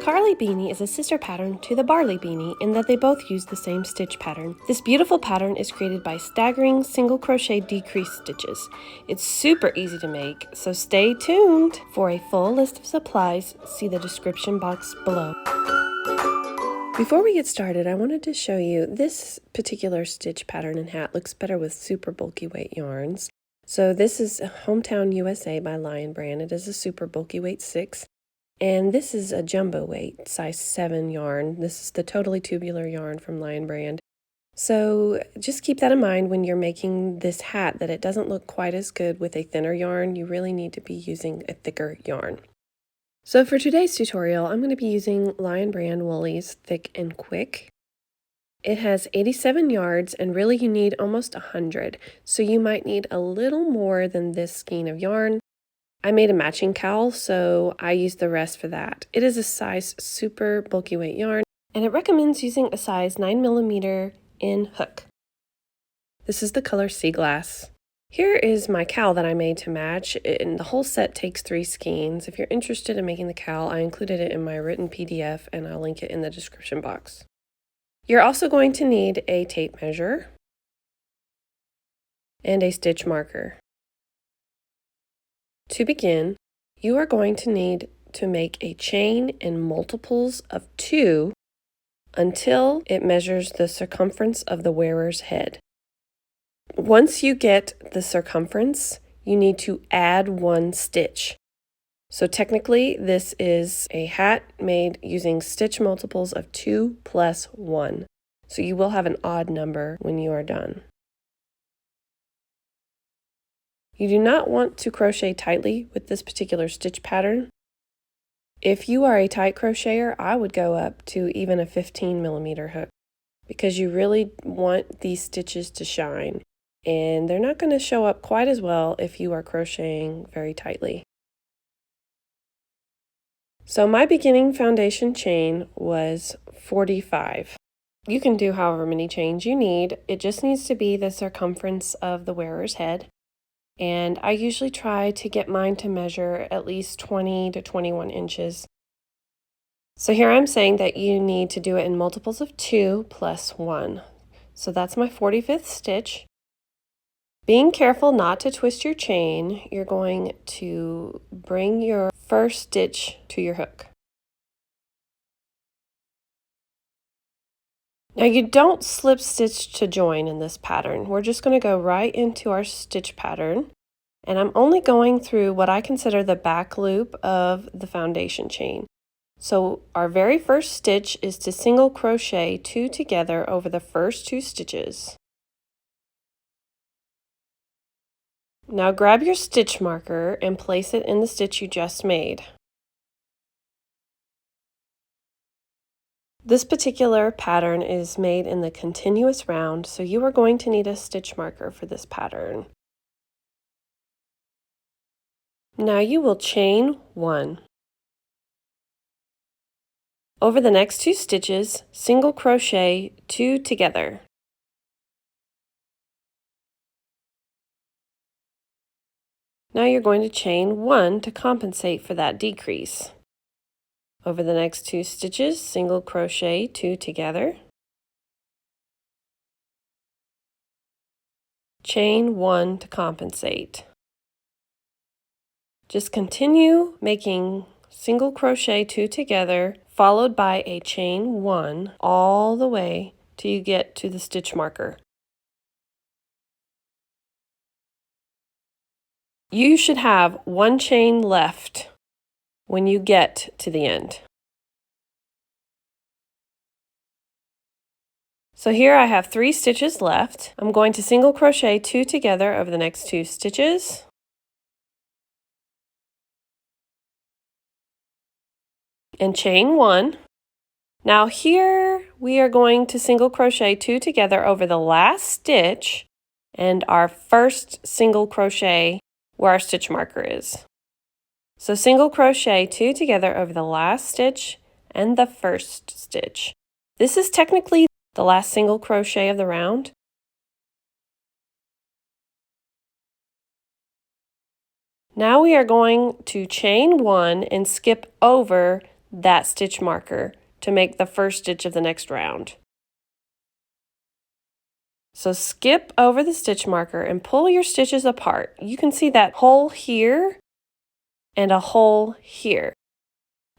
Carley Beanie is a sister pattern to the Barley Beanie in that they both use the same stitch pattern. This beautiful pattern is created by staggering single crochet decrease stitches. It's super easy to make, so stay tuned. For a full list of supplies, see the description box below. Before we get started, I wanted to show you this particular stitch pattern and hat looks better with super bulky weight yarns. So this is Hometown USA by Lion Brand. It is a super bulky weight 6. And this is a jumbo weight, size 7 yarn. This is the totally tubular yarn from Lion Brand. So just keep that in mind when you're making this hat, that it doesn't look quite as good with a thinner yarn. You really need to be using a thicker yarn. So for today's tutorial, I'm going to be using Lion Brand Woolies Thick and Quick. It has 87 yards, and really you need almost 100. So you might need a little more than this skein of yarn. I made a matching cowl, so I used the rest for that. It is a size super bulky weight yarn, and it recommends using a size 9mm in hook. This is the color Sea Glass. Here is my cowl that I made to match, and the whole set takes 3 skeins. If you're interested in making the cowl, I included it in my written PDF, and I'll link it in the description box. You're also going to need a tape measure and a stitch marker. To begin, you are going to need to make a chain in multiples of 2 until it measures the circumference of the wearer's head. Once you get the circumference, you need to add 1 stitch. So technically, this is a hat made using stitch multiples of 2 plus 1. So you will have an odd number when you are done. You do not want to crochet tightly with this particular stitch pattern. If you are a tight crocheter, I would go up to even a 15mm hook because you really want these stitches to shine, and they're not going to show up quite as well if you are crocheting very tightly. So my beginning foundation chain was 45. You can do however many chains you need. It just needs to be the circumference of the wearer's head. And I usually try to get mine to measure at least 20 to 21 inches. So here I'm saying that you need to do it in multiples of 2 plus 1. So that's my 45th stitch. Being careful not to twist your chain, you're going to bring your first stitch to your hook. Now you don't slip stitch to join in this pattern. We're just going to go right into our stitch pattern, and I'm only going through what I consider the back loop of the foundation chain. So our very first stitch is to single crochet 2 together over the first 2 stitches. Now grab your stitch marker and place it in the stitch you just made. This particular pattern is made in the continuous round, so you are going to need a stitch marker for this pattern. Now you will chain 1. Over the next 2 stitches, single crochet 2 together. Now you're going to chain 1 to compensate for that decrease. Over the next 2 stitches, single crochet 2 together. Chain 1 to compensate. Just continue making single crochet 2 together, followed by a chain 1 all the way till you get to the stitch marker. You should have 1 chain left when you get to the end. So here I have 3 stitches left. I'm going to single crochet 2 together over the next 2 stitches. And chain 1. Now here we are going to single crochet 2 together over the last stitch and our first single crochet where our stitch marker is. So single crochet 2 together over the last stitch and the first stitch. This is technically the last single crochet of the round. Now we are going to chain 1 and skip over that stitch marker to make the first stitch of the next round. So skip over the stitch marker and pull your stitches apart. You can see that hole here and a hole here.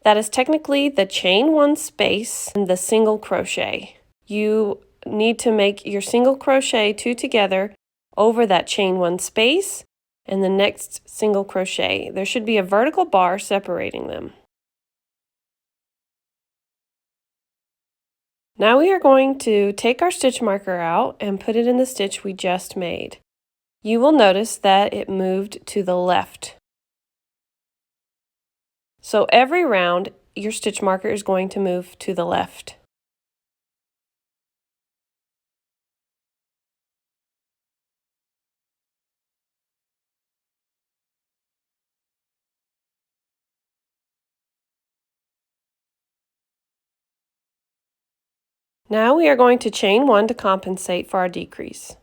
That is technically the chain one space and the single crochet. You need to make your single crochet 2 together over that chain one space and the next single crochet. There should be a vertical bar separating them. Now we are going to take our stitch marker out and put it in the stitch we just made. You will notice that it moved to the left. So every round, your stitch marker is going to move to the left. Now we are going to chain 1 to compensate for our decrease.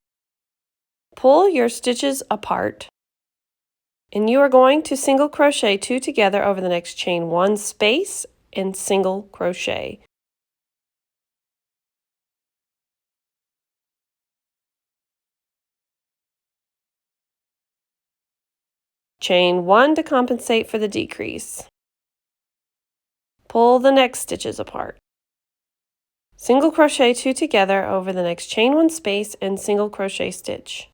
Pull your stitches apart, and you are going to single crochet 2 together over the next chain 1 space and single crochet. Chain 1 to compensate for the decrease. Pull the next stitches apart. Single crochet 2 together over the next chain 1 space and single crochet stitch.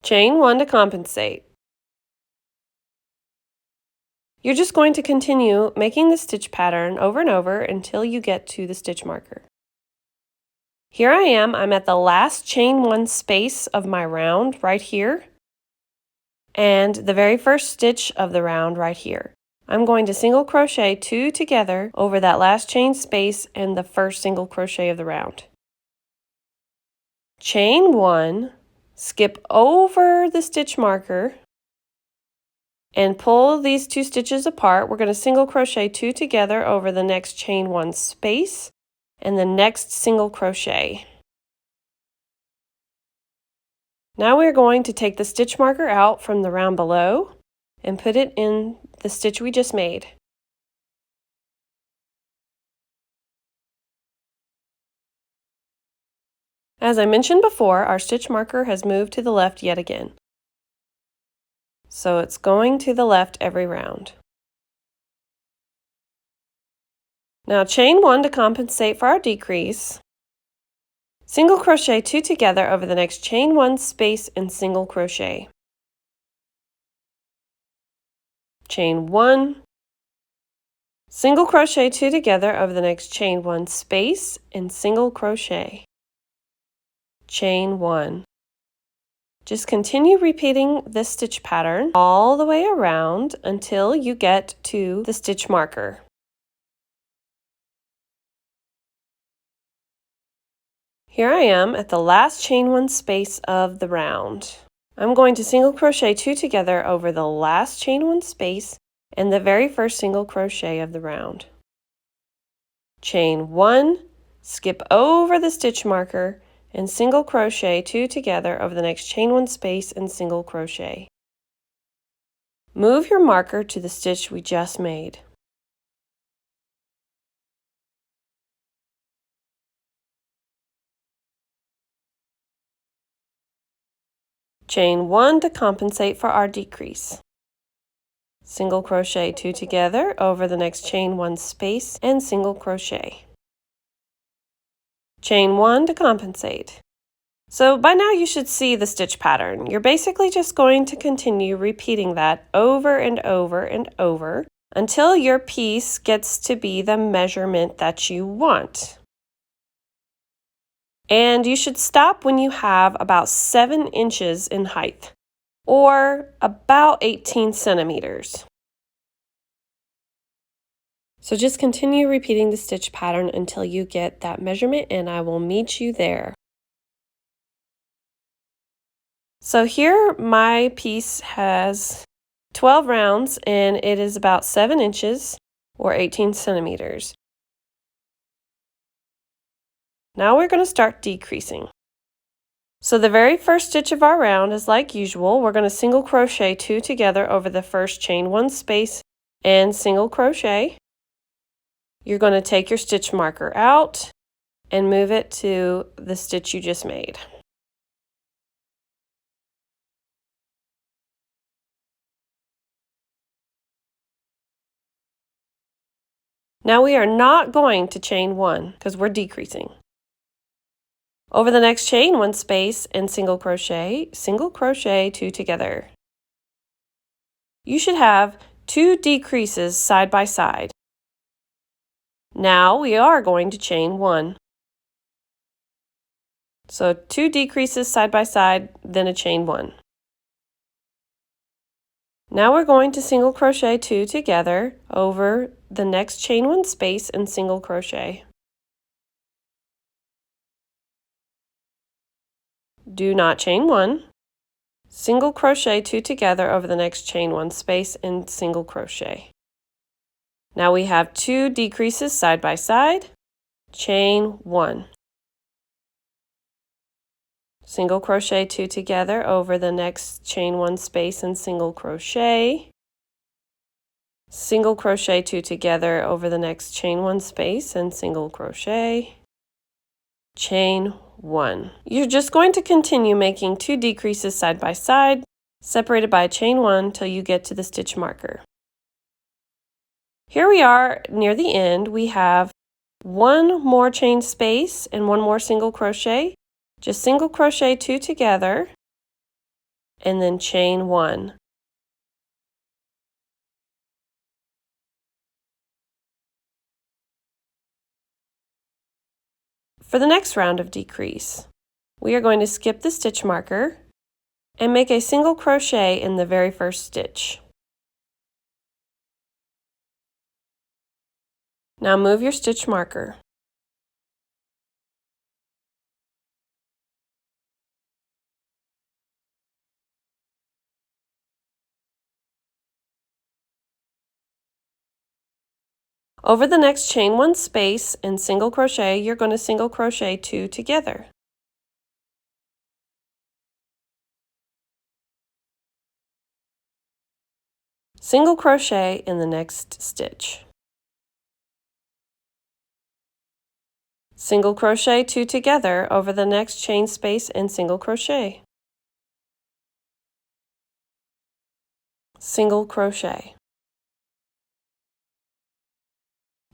Chain 1 to compensate. You're just going to continue making the stitch pattern over and over until you get to the stitch marker. Here I am, I'm at the last chain 1 space of my round right here, and the very first stitch of the round right here. I'm going to single crochet 2 together over that last chain space and the first single crochet of the round. Chain 1, skip over the stitch marker, and pull these 2 stitches apart. We're going to single crochet 2 together over the next chain 1 space and the next single crochet. Now we're going to take the stitch marker out from the round below and put it in the stitch we just made. As I mentioned before, our stitch marker has moved to the left yet again. So it's going to the left every round. Now chain 1 to compensate for our decrease. Single crochet 2 together over the next chain 1 space and single crochet. Chain 1, single crochet 2 together over the next chain 1 space and single crochet. Chain 1. Just continue repeating this stitch pattern all the way around until you get to the stitch marker. Here I am at the last chain 1 space of the round. I'm going to single crochet 2 together over the last chain 1 space and the very first single crochet of the round. Chain 1, skip over the stitch marker and single crochet 2 together over the next chain 1 space and single crochet. Move your marker to the stitch we just made. Chain 1 to compensate for our decrease. Single crochet 2 together over the next chain 1 space and single crochet. Chain 1 to compensate. So by now you should see the stitch pattern. You're basically just going to continue repeating that over and over and over until your piece gets to be the measurement that you want. And you should stop when you have about 7 inches in height, or about 18 centimeters. So just continue repeating the stitch pattern until you get that measurement, and I will meet you there. So here my piece has 12 rounds, and it is about 7 inches, or 18 centimeters. Now we're going to start decreasing. So the very first stitch of our round is like usual. We're going to single crochet 2 together over the first chain 1 space and single crochet. You're going to take your stitch marker out and move it to the stitch you just made. Now we are not going to chain 1 because we're decreasing. Over the next chain 1 space and single crochet 2 together. You should have 2 decreases side by side. Now we are going to chain 1. So 2 decreases side by side, then a chain 1. Now we're going to single crochet 2 together over the next chain 1 space and single crochet. Do not chain 1. Single crochet 2 together over the next chain 1 space and single crochet. Now we have 2 decreases side by side, chain 1. Single crochet 2 together over the next chain 1 space and single crochet. Single crochet 2 together over the next chain 1 space and single crochet. Chain 1. You're just going to continue making 2 decreases side by side, separated by a chain 1 till you get to the stitch marker. Here we are near the end. We have 1 more chain space and 1 more single crochet. Just single crochet 2 together and then chain 1. For the next round of decrease, we are going to skip the stitch marker and make a single crochet in the very first stitch. Now move your stitch marker. Over the next chain 1 space and single crochet, you're going to single crochet 2 together. Single crochet in the next stitch. Single crochet 2 together over the next chain space and single crochet. Single crochet.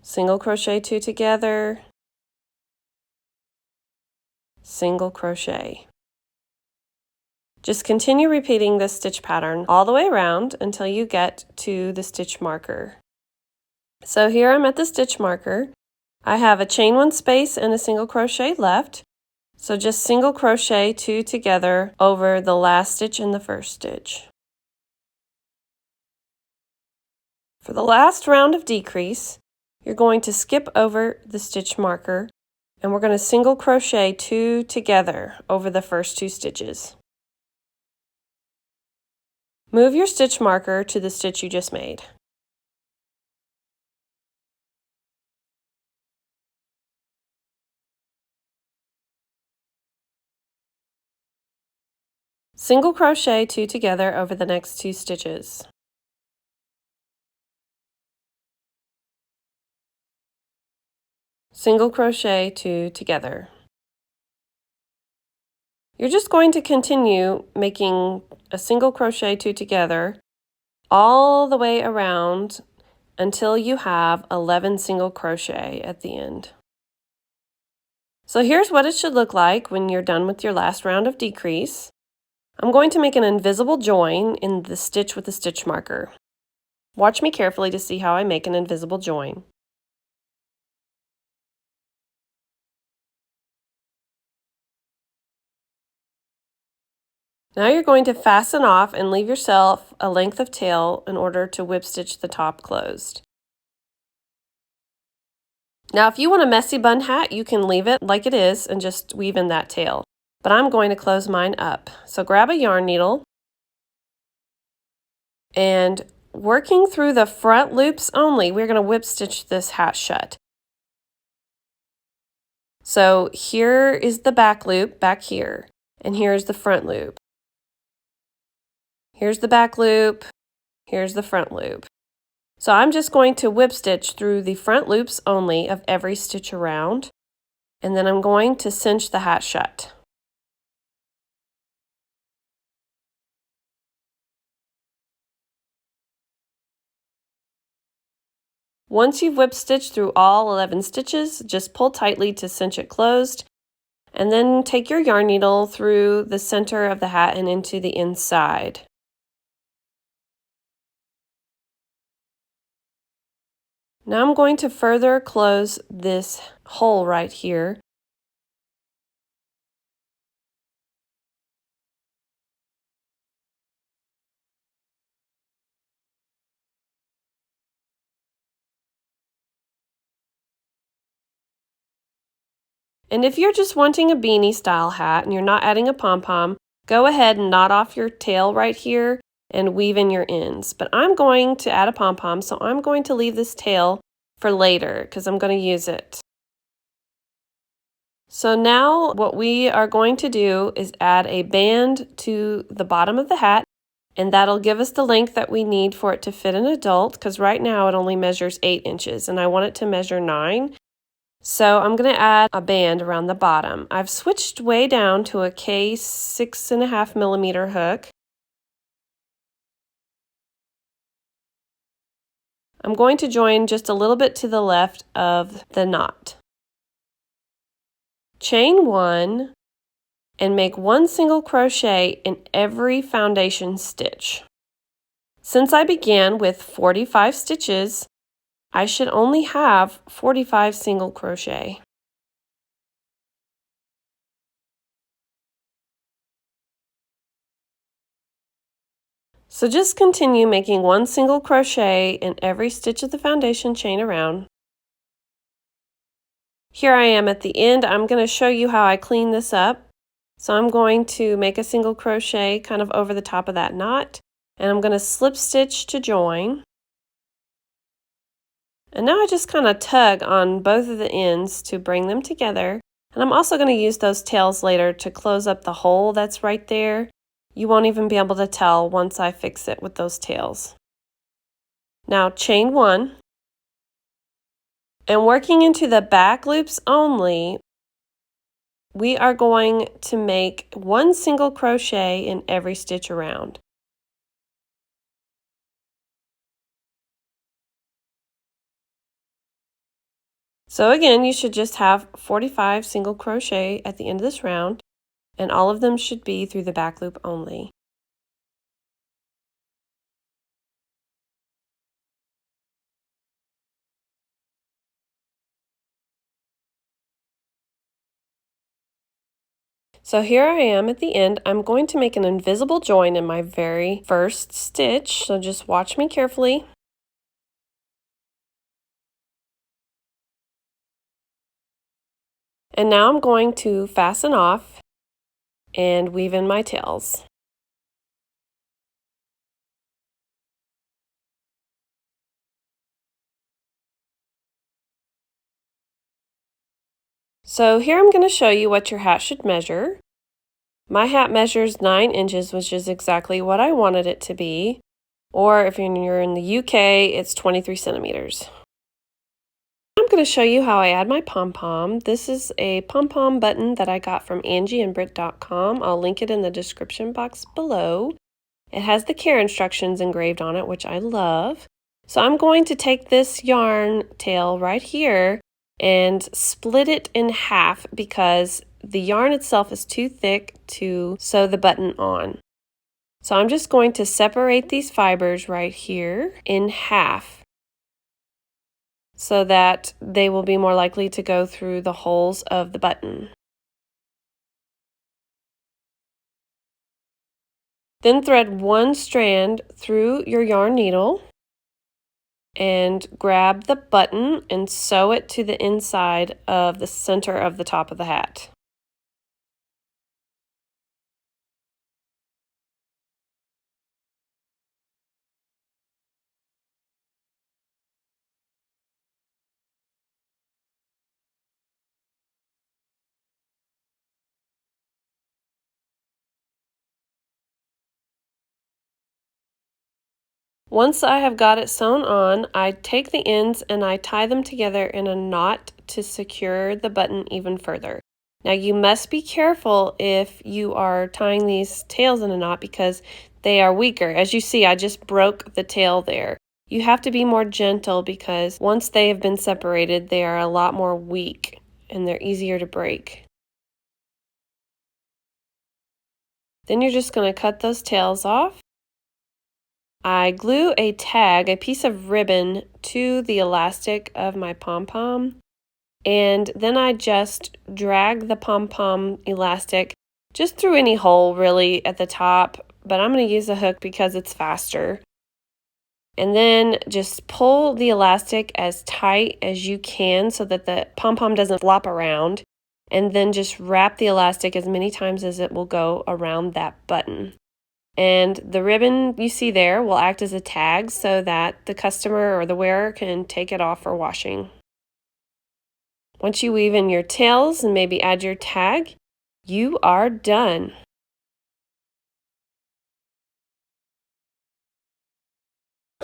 Single crochet 2 together, single crochet. Just continue repeating this stitch pattern all the way around until you get to the stitch marker. So here I'm at the stitch marker. I have a chain 1 space and a single crochet left. So just single crochet 2 together over the last stitch in the first stitch. For the last round of decrease, you're going to skip over the stitch marker and we're going to single crochet 2 together over the first 2 stitches. Move your stitch marker to the stitch you just made. Single crochet 2 together over the next 2 stitches. Single crochet 2 together. You're just going to continue making a single crochet 2 together all the way around until you have 11 single crochet at the end. So here's what it should look like when you're done with your last round of decrease. I'm going to make an invisible join in the stitch with the stitch marker. Watch me carefully to see how I make an invisible join. Now you're going to fasten off and leave yourself a length of tail in order to whip stitch the top closed. Now if you want a messy bun hat, you can leave it like it is and just weave in that tail. But I'm going to close mine up. So grab a yarn needle and working through the front loops only, we're going to whip stitch this hat shut. So here is the back loop back here. and here's the front loop. Here's the back loop, here's the front loop. So I'm just going to whip stitch through the front loops only of every stitch around, and then I'm going to cinch the hat shut. Once you've whip stitched through all 11 stitches, just pull tightly to cinch it closed, and then take your yarn needle through the center of the hat and into the inside. Now I'm going to further close this hole right here. And if you're just wanting a beanie style hat and you're not adding a pom-pom, go ahead and knot off your tail right here and weave in your ends. But I'm going to add a pom-pom, so I'm going to leave this tail for later because I'm going to use it. So now what we are going to do is add a band to the bottom of the hat, and that'll give us the length that we need for it to fit an adult, because right now it only measures 8 inches and I want it to measure 9. So I'm going to add a band around the bottom. I've switched way down to a K 6.5 millimeter hook. I'm going to join just a little bit to the left of the knot. Chain 1 and make 1 single crochet in every foundation stitch. Since I began with 45 stitches, I should only have 45 single crochet. So just continue making 1 single crochet in every stitch of the foundation chain around. Here I am at the end. I'm going to show you how I clean this up. So I'm going to make a single crochet kind of over the top of that knot, and I'm going to slip stitch to join. And now I just kind of tug on both of the ends to bring them together. And I'm also going to use those tails later to close up the hole that's right there. You won't even be able to tell once I fix it with those tails. Now chain 1. And working into the back loops only, we are going to make 1 single crochet in every stitch around. So again, you should just have 45 single crochet at the end of this round, and all of them should be through the back loop only. So here I am at the end. I'm going to make an invisible join in my very first stitch, so just watch me carefully. And now I'm going to fasten off and weave in my tails. So here I'm going to show you what your hat should measure. My hat measures 9 inches, which is exactly what I wanted it to be. Or if you're in the UK, it's 23 centimeters. I'm going to show you how I add my pom-pom. This is a pom-pom button that I got from angieandbrit.com. I'll link it in the description box below. It has the care instructions engraved on it, which I love. So I'm going to take this yarn tail right here and split it in half because the yarn itself is too thick to sew the button on. So I'm just going to separate these fibers right here in half so that they will be more likely to go through the holes of the button. Then thread 1 strand through your yarn needle and grab the button and sew it to the inside of the center of the top of the hat. Once I have got it sewn on, I take the ends and I tie them together in a knot to secure the button even further. Now you must be careful if you are tying these tails in a knot because they are weaker. As you see, I just broke the tail there. You have to be more gentle because once they have been separated, they are a lot more weak and they're easier to break. Then you're just going to cut those tails off. I glue a tag, a piece of ribbon, to the elastic of my pom-pom, and then I just drag the pom-pom elastic just through any hole really at the top, but I'm going to use a hook because it's faster. And then just pull the elastic as tight as you can so that the pom-pom doesn't flop around, and then just wrap the elastic as many times as it will go around that button. And the ribbon you see there will act as a tag so that the customer or the wearer can take it off for washing. Once you weave in your tails and maybe add your tag, you are done.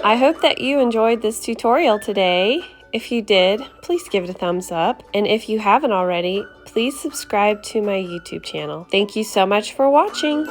I hope that you enjoyed this tutorial today. If you did, please give it a thumbs up. And if you haven't already, please subscribe to my YouTube channel. Thank you so much for watching.